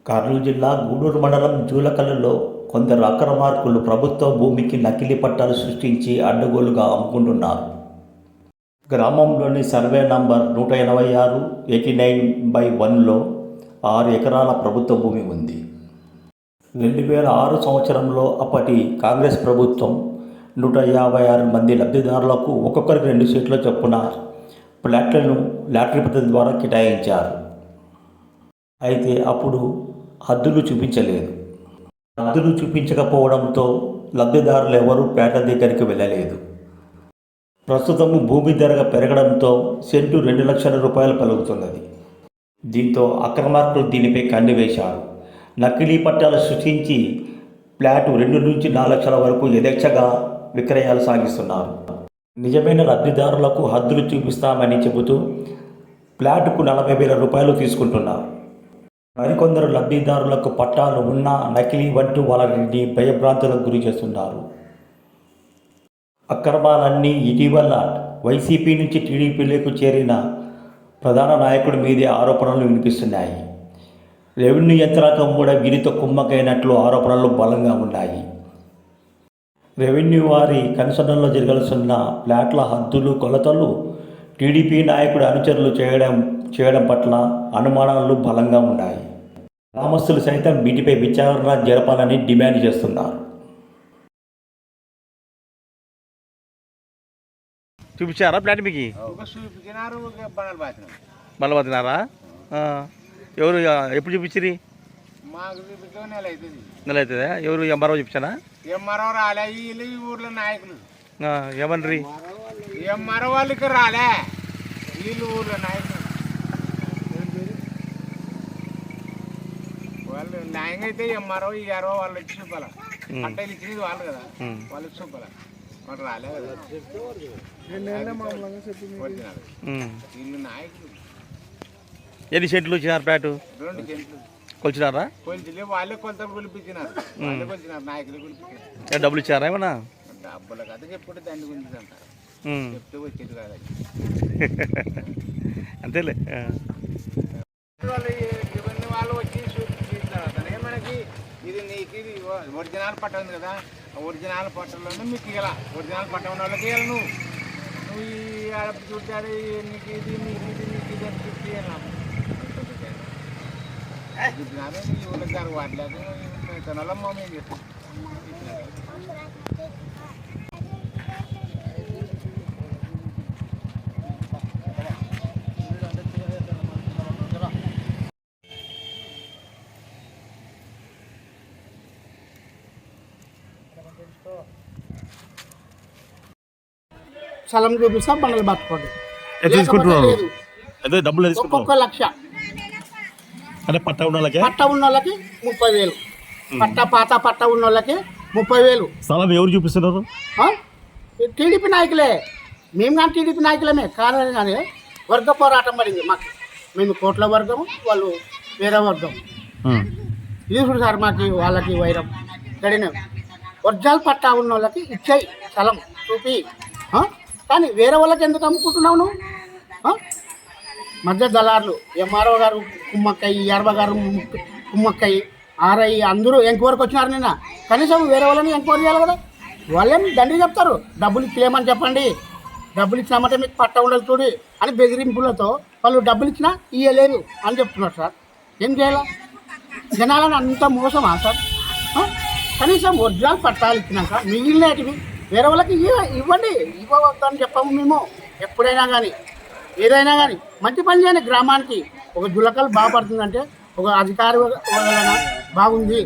కర్నూలు జిల్లా గూడూరు మండలం జూలకల్లులో కొందరు అక్రమార్కులు ప్రభుత్వ భూమికి నకిలీ పట్టాలు సృష్టించి అడ్డగోలుగా అమ్ముకుంటున్నారు. గ్రామంలోని సర్వే నంబర్ 186/89/1లో 6 ఎకరాల ప్రభుత్వ భూమి ఉంది. 2006 సంవత్సరంలో అప్పటి కాంగ్రెస్ ప్రభుత్వం 156 మంది లబ్ధిదారులకు ఒక్కొక్కరికి 2 సీట్ల చొప్పున ప్లాట్లను లాటరీ పద్ధతి ద్వారా కేటాయించారు. అయితే అప్పుడు హద్దులు చూపించలేదు. హద్దులు చూపించకపోవడంతో లబ్ధిదారులు ఎవరూ ప్లాట్ల దగ్గరికి వెళ్ళలేదు. ప్రస్తుతం భూమి ధర పెరగడంతో సెంటు 2 లక్షల రూపాయలు పలుకుతున్నది. దీంతో అక్రమార్కులు దీనిపై కన్నువేశారు. నకిలీ పట్టాలు సృష్టించి ప్లాటు 2 నుంచి 4 లక్షల వరకు యథేచ్ఛగా విక్రయాలు సాగిస్తున్నారు. నిజమైన లబ్ధిదారులకు హద్దులు చూపిస్తామని చెబుతూ ప్లాటుకు 40,000 రూపాయలు తీసుకుంటున్నారు. మరికొందరు లబ్ధిదారులకు పట్టాలు ఉన్నా నకిలీ అంటూ వాళ్ళని భయభ్రాంతులకు గురి చేస్తున్నారు. అక్రమాలన్నీ ఇటీవల వైసీపీ నుంచి టీడీపీలోకి చేరిన ప్రధాన నాయకుడి మీదే ఆరోపణలు వినిపిస్తున్నాయి. రెవెన్యూ యంత్రాంగం కూడా వీరితో కుమ్మకైనట్లు ఆరోపణలు బలంగా ఉన్నాయి. రెవెన్యూ వారి కనుసన్నల్లో జరగాల్సిన ప్లాట్ల హద్దులు కొలతలు టీడీపీ నాయకుడి అనుచరులు చేయడం పట్ల అనుమానాలు బలంగా ఉన్నాయి. గ్రామస్తులు సైతం వీటిపై విచారణ జరపాలని డిమాండ్ చేస్తున్నారు. చూపించారా ప్లాట్ మీకు? బలబతినారా? ఎవరు ఎప్పుడు చూపించిరి? నెల అవుతుందా? ఎవరు ఎంఆర్ఓ చూపించానా? ఎంఆర్ఓ రాలే, వీళ్ళు ఈ ఊర్లో నాయకులు ఏమన్రి? ఎంఆర్ఓ వాళ్ళకి రాలే, వీళ్ళు ఊర్లో నాయకులు. వాళ్ళు న్యాయంగా అయితే ఎంఆర్ఓ ఈఆర్ఓ వాళ్ళు వచ్చి చూపాల, పట్టాలు ఇచ్చినది వాళ్ళు కదా, వాళ్ళు చూపాల. వాళ్ళు రాలే కదా, వీళ్ళు నాయకులు. ఎన్ని సెంట్లు వచ్చినారు ప్లాటు? 2 సెంట్లు కొలిచినారా? కొలిచి వాళ్ళే కొలతలు కొలిపించినారు, వాళ్ళే కొలిచినారు, నాయకులు కొలిపించారు. డబ్బులు ఇచ్చారా ఏమన్నా? డబ్బుల కథ చెప్పుకుంటే దాన్ని గురించి అంట చెప్తే వచ్చేది కాదు. అంతేలే. వాళ్ళు వచ్చి చూపించారు మనకి, ఇది నీకు ఇది ఒరిజినల్ పట్ట ఉంది కదా, ఒరిజినల్ పట్టలోనే మీకు ఇవ్వాల. ఒరిజినల్ పట్ట ఉన్న వాళ్ళకి ఇవ్వాలి. నువ్వు ఈ ఆడపు చూడాలి, నీకు ఇది నీకు ఇది నీకు ఇది అని చెప్పి చూపినారు. ఈ ఊళ్ళకి గారు వాడలేదు, తనలమ్మ మేము చెప్తాం. స్థలం చూపిస్తా, బండలు పట్టుకోండి. డబ్బులు ఒక్కొక్క 1 లక్ష. అంటే పట్ట ఉన్న వాళ్ళకి 30,000. పాత పట్ట ఉన్న వాళ్ళకి 30,000. స్థలం ఎవరు చూపిస్తున్నారు? టీడీపీ నాయకులే. మేము కానీ టీడీపీ నాయకులమే కానీ వర్గ పోరాటం పడింది మాకు. మేము కోట్ల వర్గము, వాళ్ళు వేరే వర్గం. తీసుడు సార్ మాకు వాళ్ళకి వైరం గడిన. ఒరిజినల్ పట్టా ఉన్న వాళ్ళకి ఇచ్చాయి స్థలం చూపి. కానీ వేరే వాళ్ళకి ఎందుకు అమ్ముకుంటున్నావు నువ్వు? మధ్య దళారులు, ఎంఆర్ఓ గారు కుమ్మక్కయ్యి, ఆర్వ గారు కుమ్మక్కయ్యి, ఆర్ఐ అందరూ ఎంక్వైరీకి వచ్చినారు నిన్న. కనీసం వేరే వాళ్ళని ఎంక్వైరీ చేయాలి కదా. వాళ్ళేం దండి చెప్తారు, డబ్బులు ఇచ్చేయమని చెప్పండి, డబ్బులు ఇచ్చినామంటే మీకు పట్ట ఉండదు చూడు అని బెదిరింపులతో వాళ్ళు డబ్బులు ఇచ్చినా ఇవ్వలేదు అని చెప్తున్నారు సార్. ఏం చేయాలా? జనాలను అంత మోసమా సార్? కనీసం ఒరిజినల్ పట్టాలు ఇచ్చినాక మిగిలినటివి వేరే వాళ్ళకి ఇవ్వండి. ఇవ్వవద్దని చెప్పాము మేము. ఎప్పుడైనా కానీ ఏదైనా కానీ మంచి పని చేయండి. గ్రామానికి ఒక జులకలు బాగుపడుతుందంటే ఒక అధికారి వలన బాగుంది.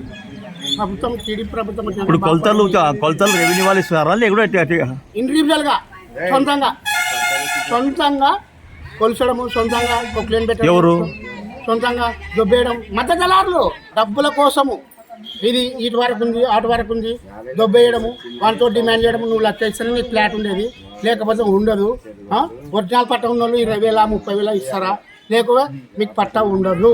ప్రభుత్వం టీడీపీ ప్రభుత్వం కొలతలు రెవెన్యూ వాళ్ళు ఇస్తున్నారా లేకపోతే ఇండివిజువల్గా సొంతంగా కొలిచడము, సొంతంగా కొక్లేన్ పెట్టడం, ఎవరు సొంతంగా దొబ్బేయడం. మధ్య దళారులు డబ్బుల కోసము ఇది ఇటు వరకు ఉంది అటు వరకు ఉంది దొబ్బేయడము, వాళ్ళతో డిమాండ్ చేయడము. నువ్వు 1 లక్ష ఇస్తాను నీకు ఫ్లాట్ ఉండేది, లేకపోతే ఉండదు. ఒరిజినల్ పట్ట ఉన్న వాళ్ళు 20,000 30,000 ఇస్తారా? లేకపోతే మీకు పట్ట ఉండదు.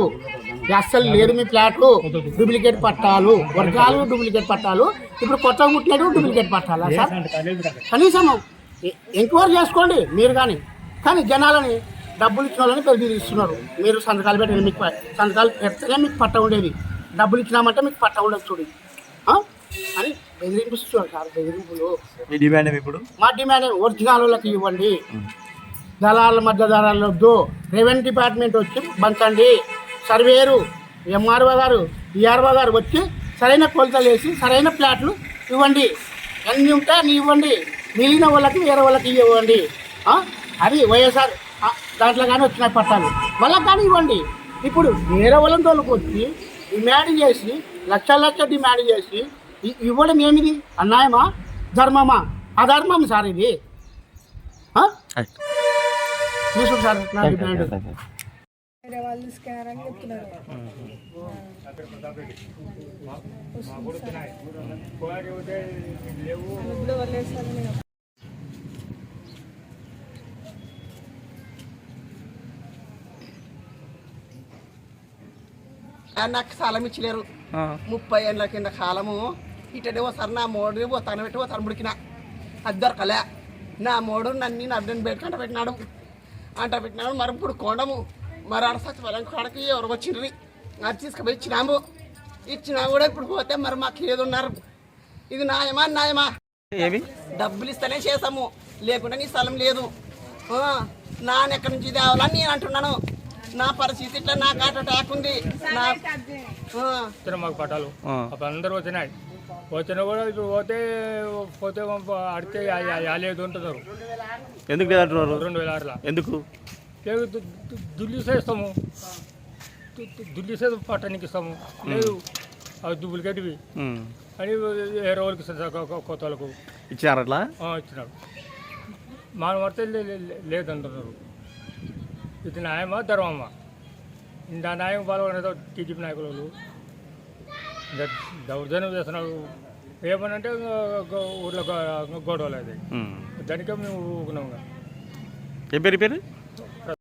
అస్సలు లేదు మీ ఫ్లాట్లు. డూప్లికేట్ పట్టాలు, ఒరిజినల్ డూప్లికేట్ పట్టాలు. ఇప్పుడు కొత్తగా పుట్టినట్టు డూప్లికేట్ పట్టాలా సార్? కనీసం ఎంక్వైరీ చేసుకోండి మీరు. కానీ జనాలని డబ్బులు ఇచ్చిన వాళ్ళని పెద్దది ఇస్తున్నారు. మీరు సంతకాలు పెట్టండి, మీకు సంతకాలు పెడితేనే మీకు పట్ట ఉండేది. డబ్బులు ఇచ్చినామంటే మీకు పట్ట ఉండదు చూడు అని బెదిరింపిస్తున్నారు సార్. బెదిరింపులు మీ డిమాండ్ ఏమి ఇప్పుడు? మా డిమాండ్ ఒరిజినల్ వాళ్ళకి ఇవ్వండి, దళాల మధ్య దళాలు వద్దు. రెవెన్యూ డిపార్ట్మెంట్ వచ్చి పంచండి, సర్వేరు ఎంఆర్ఓ గారు ఈఆర్ఓ గారు వచ్చి సరైన కొలతలు వేసి సరైన ప్లాట్లు ఇవ్వండి. ఎన్ని ఉంటే అన్ని ఇవ్వండి, మిగిలిన వాళ్ళకి వేరే వాళ్ళకి ఇవ్వండి. అది వైఎస్ఆర్ దాంట్లో కానీ వచ్చిన పట్టాలు వాళ్ళకి కానీ ఇవ్వండి. ఇప్పుడు వేరే వాళ్ళని తోలుకొచ్చి డిమాండ్ చేసి లక్ష డిమాండ్ చేసి ఇవ్వడం ఏమిది? అన్యాయమా ధర్మమా? అధర్మం సార్ ఇది. తీసుకు సార్ నా డిమాండ్. వాళ్ళు స్కానర్ అని చెప్తున్నారు. కూడా వదిలేస్తారని నాకు స్థలం ఇచ్చలేరు. 30 ఏళ్ళ కింద కాలము ఇటేవో సార్ నా మోడు తన పెట్టి తను ముడికిన అది దొరకలే. నా మోడు నన్ను అర్థం పెట్టి అంట పెట్టినాడు. మరి ఇప్పుడు కోండము మరి ఆడ సచివాలయం కాడకి ఎవరు వచ్చిండ్రి, అది తీసుకుపోయి ఇచ్చినా కూడా ఇప్పుడు పోతే మరి మాకు ఏది ఉన్నారు. ఇది న్యాయమా? ఏమి డబ్బులు ఇస్తేనే చేసాము, లేకుంటే నీ స్థలం లేదు. నాన్న ఎక్కడి నుంచి తేవాలని నేను అంటున్నాను. నా పరిస్థితి ఇట్లా నాకు హార్ట్ అటాక్ ఉంది. మాకు పట్టాలు అప్పుడు అందరూ వచ్చినాయి. వచ్చినా కూడా ఇప్పుడు పోతే అడితే యాలేదు ఉంటున్నారు. ఎందుకు లేదంటున్నారు? 2006లో ఎందుకు? దుల్లిసేస్తాము, దుల్లిసే పట్టానికి ఇస్తాము. లేదు అవి డూప్లికేట్వి అని వేరే వాళ్ళకి ఇస్తారు, కొత్త వాళ్ళకు ఇచ్చినారు. అట్లా ఇచ్చినాడు. మన పడితే లేదంటున్నారు. ఇది న్యాయమా ధర్మమా? ఇంత న్యాయం పాల్గొనేదో టీడీపీ నాయకులు దౌర్జన్యం చేస్తున్నాడు. ఏమనంటే ఊర్లో గొడవలు అది, దానికే మేము ఊరుకున్నాం. ఏం పేరు?